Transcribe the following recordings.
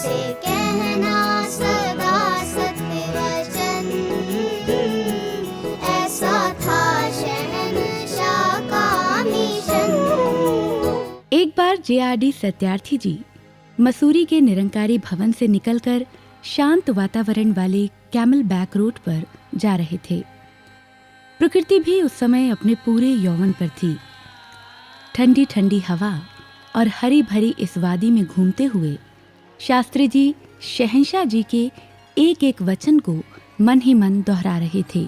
से कहना सदा सत्य वचन, ऐसा था शहंशाह का मिशन। एक बार JRD सत्यार्थी जी मसूरी के निरंकारी भवन से निकलकर शांत वातावरण वाले कैमल बैक रोड पर जा रहे थे। प्रकृति भी उस समय अपने पूरे यौवन पर थी। ठंडी ठंडी हवा और हरी भरी इस वादी में घूमते हुए शास्त्री जी शहंशाह जी के एक एक वचन को मन ही मन दोहरा रहे थे।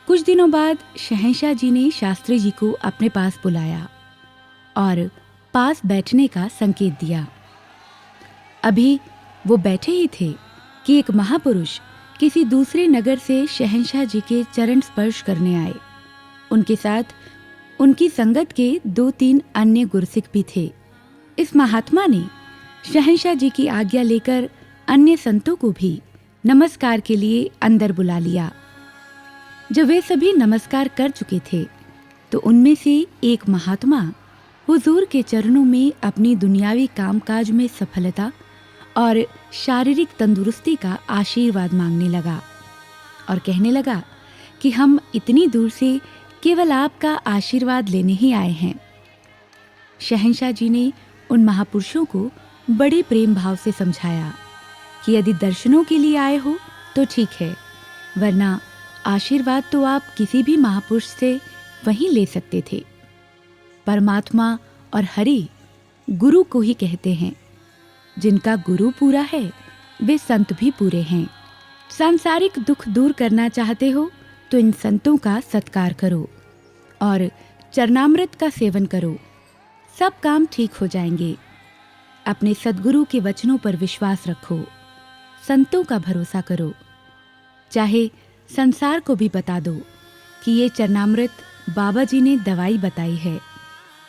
कुछ दिनों बाद शहंशाह जी ने शास्त्री जी को अपने पास बुलाया और पास बैठने का संकेत दिया। अभी वो बैठे ही थे कि एक महापुरुष किसी दूसरे नगर से शहंशाह जी के चरण स्पर्श करने आए। उनके साथ उनकी संगत के 2-3 अन्य गुरसिख भी थे। इस महात्मा ने शहंशाह जी की आज्ञा लेकर अन्य संतों को भी नमस्कार के लिए अंदर बुला लिया। जब वे सभी नमस्कार कर चुके थे तो उनमें से एक महात्मा हुजूर के चरणों में अपनी दुनियावी कामकाज में सफलता और शारीरिक तंदुरुस्ती का आशीर्वाद मांगने लगा और कहने लगा कि हम इतनी दूर से केवल आपका आशीर्वाद लेने ही आए हैं। शहंशाह जी ने उन महापुरुषों को बड़े प्रेम भाव से समझाया कि यदि दर्शनों के लिए आए हो तो ठीक है, वरना आशीर्वाद तो आप किसी भी महापुरुष से वहीं ले सकते थे। परमात्मा और हरि गुरु को ही कहते हैं। जिनका गुरु पूरा है वे संत भी पूरे हैं। सांसारिक दुख दूर करना चाहते हो तो इन संतों का सत्कार करो और चरणामृत का सेवन करो, सब काम ठीक हो जाएंगे। अपने सद्गुरु के वचनों पर विश्वास रखो, संतों का भरोसा करो। चाहे संसार को भी बता दो कि ये चरणामृत बाबा जी ने दवाई बताई है।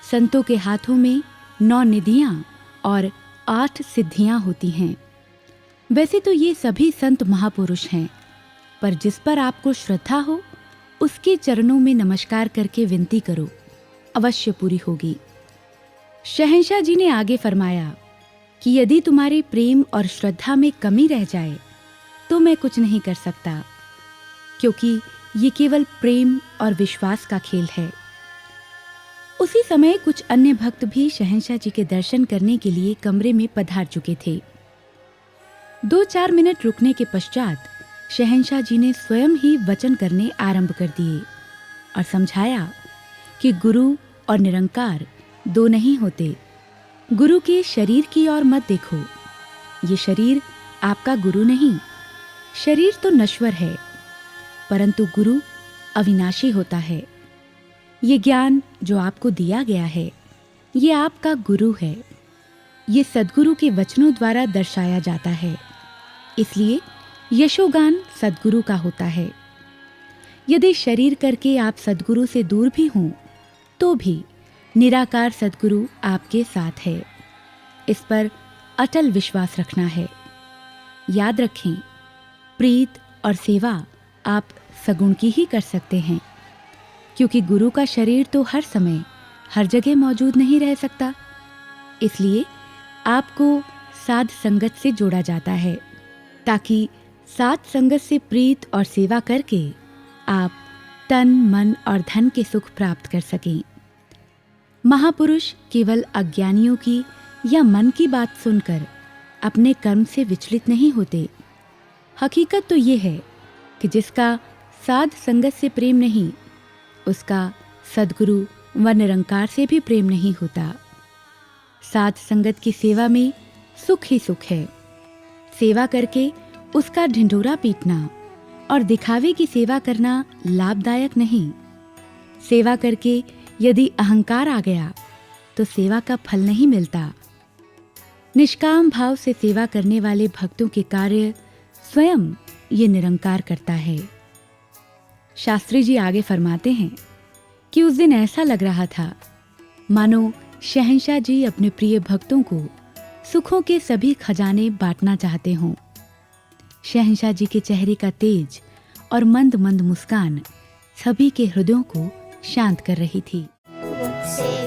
संतों के हाथों में 9 निधियां और 8 सिद्धियां होती हैं। वैसे तो ये सभी संत महापुरुष हैं, पर जिस पर आपको श्रद्धा हो उसके चरणों में नमस्कार करके विनती करो, अवश्य पूरी होगी। शहंशाह जी ने आगे फरमाया कि यदि तुम्हारे प्रेम और श्रद्धा में कमी रह जाए तो मैं कुछ नहीं कर सकता, क्योंकि ये केवल प्रेम और विश्वास का खेल है। उसी समय कुछ अन्य भक्त भी शहंशाह जी के दर्शन करने के लिए कमरे में पधार चुके थे। 2-4 मिनट रुकने के पश्चात शहंशाह जी ने स्वयं ही वचन करने आरंभ कर दिए और समझाया कि गुरु और निरंकार दो नहीं होते। गुरु के शरीर की ओर मत देखो, ये शरीर आपका गुरु नहीं। शरीर तो नश्वर है, परंतु गुरु अविनाशी होता है। ये ज्ञान जो आपको दिया गया है, ये आपका गुरु है। ये सद्गुरु के वचनों द्वारा दर्शाया जाता है, इसलिए यशोगान सद्गुरु का होता है। यदि शरीर करके आप सद्गुरु से दूर भी हों, तो भी निराकार सद्गुरु आपके साथ है। इस पर अटल विश्वास रखना है। याद रखें, प्रीत और सेवा आप सगुण की ही कर सकते हैं, क्योंकि गुरु का शरीर तो हर समय हर जगह मौजूद नहीं रह सकता। इसलिए आपको साध संगत से जोड़ा जाता है, ताकि साध संगत से प्रीत और सेवा करके आप तन मन और धन के सुख प्राप्त कर सकें। महापुरुष केवल अज्ञानियों की या मन की बात सुनकर अपने कर्म से विचलित नहीं होते। हकीकत तो ये है कि जिसका साध संगत से प्रेम नहीं, उसका सद्गुरु व निरंकार से भी प्रेम नहीं होता। साध संगत की सेवा में सुख ही सुख है। सेवा करके उसका ढिंढोरा पीटना और दिखावे की सेवा करना लाभदायक नहीं। सेवा करके यदि अहंकार आ गया तो सेवा का फल नहीं मिलता। निष्काम भाव से सेवा करने वाले भक्तों के कार्य स्वयं ये निरंकार करता है। शास्त्री जी आगे फरमाते हैं कि उस दिन ऐसा लग रहा था मानो शहंशाह जी अपने प्रिय भक्तों को सुखों के सभी खजाने बांटना चाहते हों। शहंशाह जी के चेहरे का तेज और मंद मंद मुस्कान सभी के हृदयों को शांत कर रही थी। से